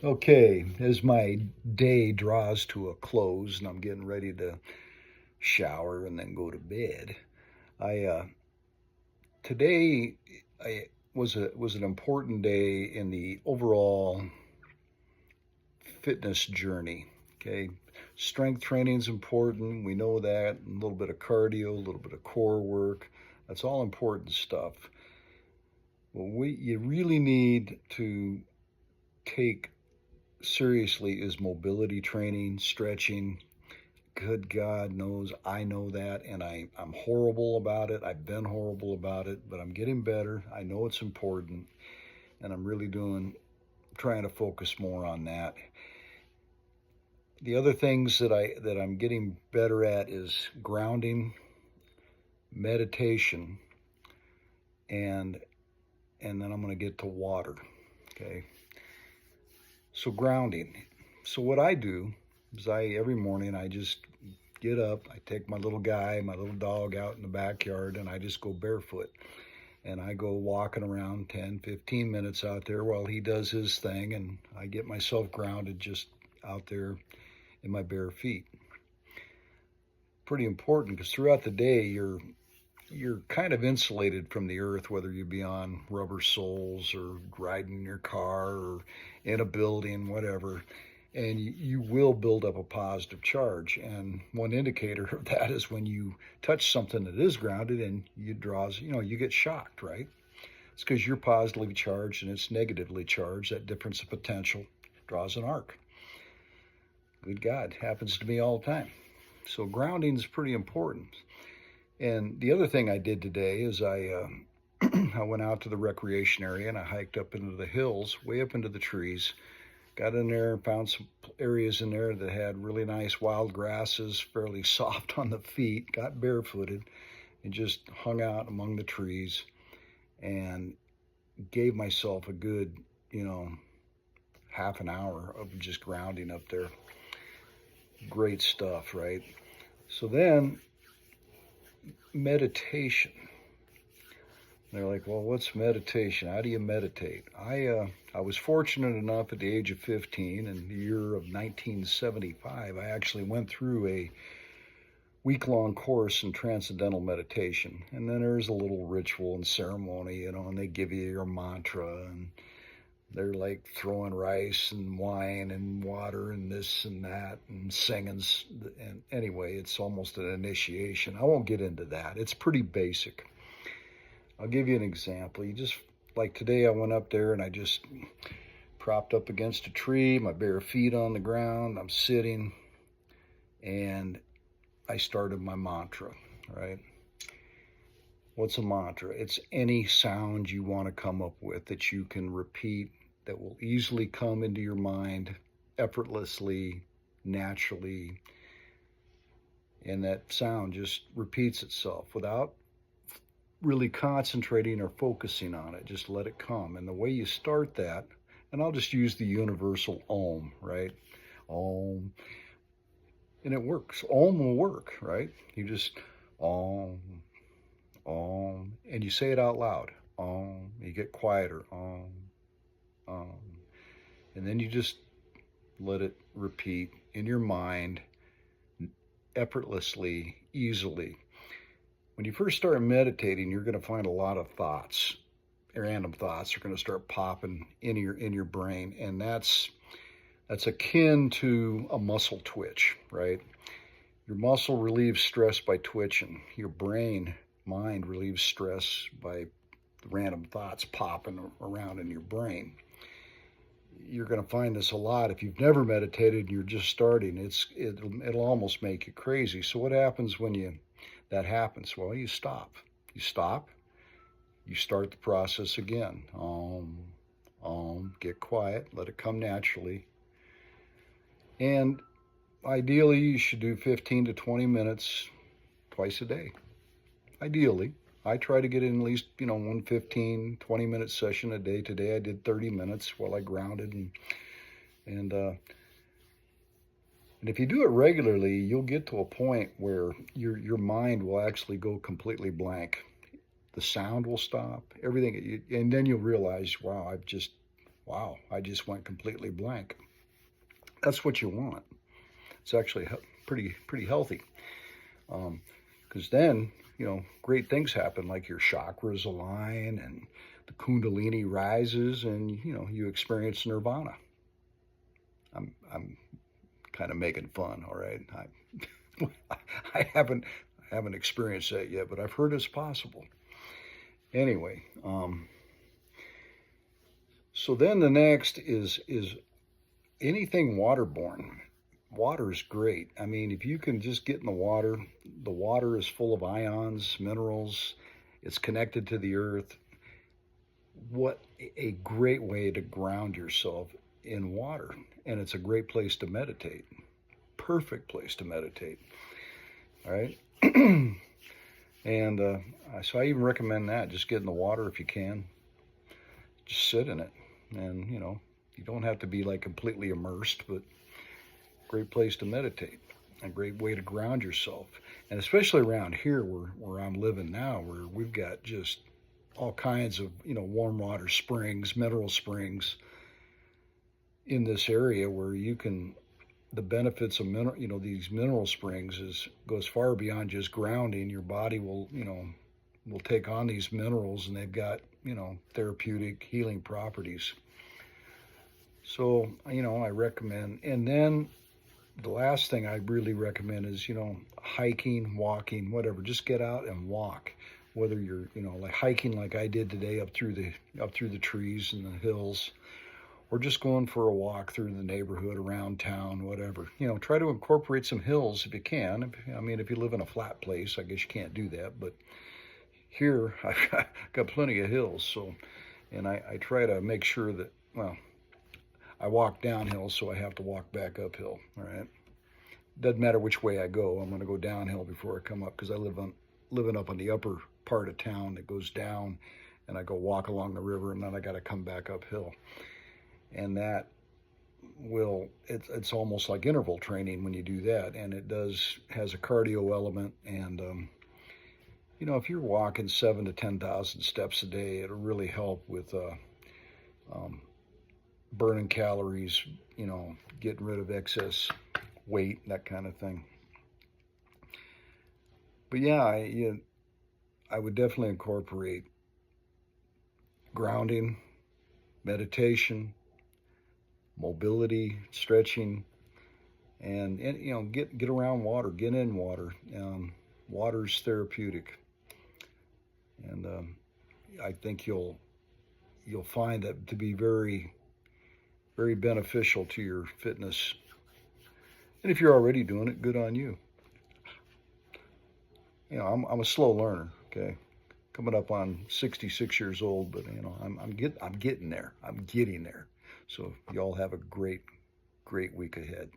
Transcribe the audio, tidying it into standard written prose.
Okay, as my day draws to a close and I'm getting ready to shower and then go to bed, I today I was an important day in the overall fitness journey. Okay, strength training is important. We know that. A little bit of cardio, a little bit of core work. That's all important stuff. You really need to take seriously is mobility training, stretching. Good God knows I know that, and I'm horrible about it. I've been horrible about it, but I'm getting better. I know it's important, and I'm really trying to focus more on that. The other things that I'm getting better at is grounding, meditation, and and then I'm going to get to water. Okay, so grounding. So what I do is every morning I just get up, I take my little guy, my little dog out in the backyard, and I just go barefoot. And I go walking around 10, 15 minutes out there while he does his thing, and I get myself grounded just out there in my bare feet. Pretty important because throughout the day you're kind of insulated from the earth, whether you be on rubber soles or riding in your car or in a building, whatever. And you will build up a positive charge. And one indicator of that is when you touch something that is grounded and you get shocked, right? It's because you're positively charged and it's negatively charged. That difference of potential draws an arc. Good God, happens to me all the time. So grounding is pretty important. And the other thing I did today is I went out to the recreation area and I hiked up into the hills, way up into the trees. Got in there and found some areas in there that had really nice wild grasses, fairly soft on the feet. Got barefooted and just hung out among the trees and gave myself a good, half an hour of just grounding up there. Great stuff, right? So then meditation. They're like, well, what's meditation? How do you meditate? I was fortunate enough at the age of 15 in the year of 1975, I actually went through a week-long course in transcendental meditation. And then there's a little ritual and ceremony, and they give you your mantra, and they're like throwing rice and wine and water and this and that and singing. And anyway, it's almost an initiation. I won't get into that. It's pretty basic. I'll give you an example. Like today, I went up there and I just propped up against a tree, my bare feet on the ground. I'm sitting and I started my mantra, right? What's a mantra? It's any sound you want to come up with that you can repeat that will easily come into your mind effortlessly, naturally. And that sound just repeats itself without really concentrating or focusing on it. Just let it come. And the way you start that, and I'll just use the universal Om, right? Om. And it works. Om will work, right? You just Om, Om, and you say it out loud. Om. You get quieter. Om, Om. And then you just let it repeat in your mind effortlessly, easily. When you first start meditating, you're going to find a lot of thoughts, random thoughts are going to start popping in your brain, and that's akin to a muscle twitch, right? Your muscle relieves stress by twitching. Your mind relieves stress by random thoughts popping around in your brain. You're going to find this a lot if you've never meditated and you're just starting. It'll almost make you crazy. So what happens when that happens? Well, you stop. You stop. You start the process again. Get quiet. Let it come naturally. And ideally, you should do 15 to 20 minutes twice a day. Ideally. I try to get in at least, one 15, 20-minute session a day. Today I did 30 minutes while I grounded. And if you do it regularly, you'll get to a point where your mind will actually go completely blank. The sound will stop, everything, and then you'll realize, wow, I've just wow, I just went completely blank. That's what you want. It's actually pretty healthy, because then, great things happen, like your chakras align and the kundalini rises, and you experience nirvana. I'm kind of making fun, all right. I haven't experienced that yet, but I've heard it's possible. Anyway, so then the next is anything waterborne. Water is great. I mean, if you can just get in the water is full of ions, minerals, it's connected to the earth. What a great way to ground yourself in water. And it's a great place to meditate. Perfect place to meditate. All right. And so I even recommend that. Just get in the water if you can. Just sit in it. And, you don't have to be like completely immersed, but great place to meditate. A great way to ground yourself. And especially around here where I'm living now, where we've got just all kinds of, warm water springs, mineral springs in this area where you can, the benefits of these mineral springs goes far beyond just grounding. Your body will take on these minerals, and they've got, therapeutic healing properties. So, I recommend. And then the last thing I really recommend is, hiking, walking, whatever. Just get out and walk. Whether you're, like hiking like I did today up through the trees and the hills, or just going for a walk through the neighborhood, around town, whatever. Try to incorporate some hills if you can. If you live in a flat place, I guess you can't do that. But here, I've got plenty of hills. So, and I try to make sure that, I walk downhill, so I have to walk back uphill. All right. Doesn't matter which way I go. I'm going to go downhill before I come up, because I living up on the upper part of town that goes down, and I go walk along the river, and then I got to come back uphill. And that it's almost like interval training when you do that, and it has a cardio element. And if you're walking 7,000 to 10,000 steps a day, it'll really help with burning calories, getting rid of excess weight, that kind of thing. But yeah, I would definitely incorporate grounding, meditation, mobility, stretching, and get around water, get in water. Water's therapeutic, and I think you'll find that to be very, very beneficial to your fitness. And if you're already doing it, good on you. I'm a slow learner. Okay, coming up on 66 years old, but I'm getting there. I'm getting there. So y'all have a great week ahead.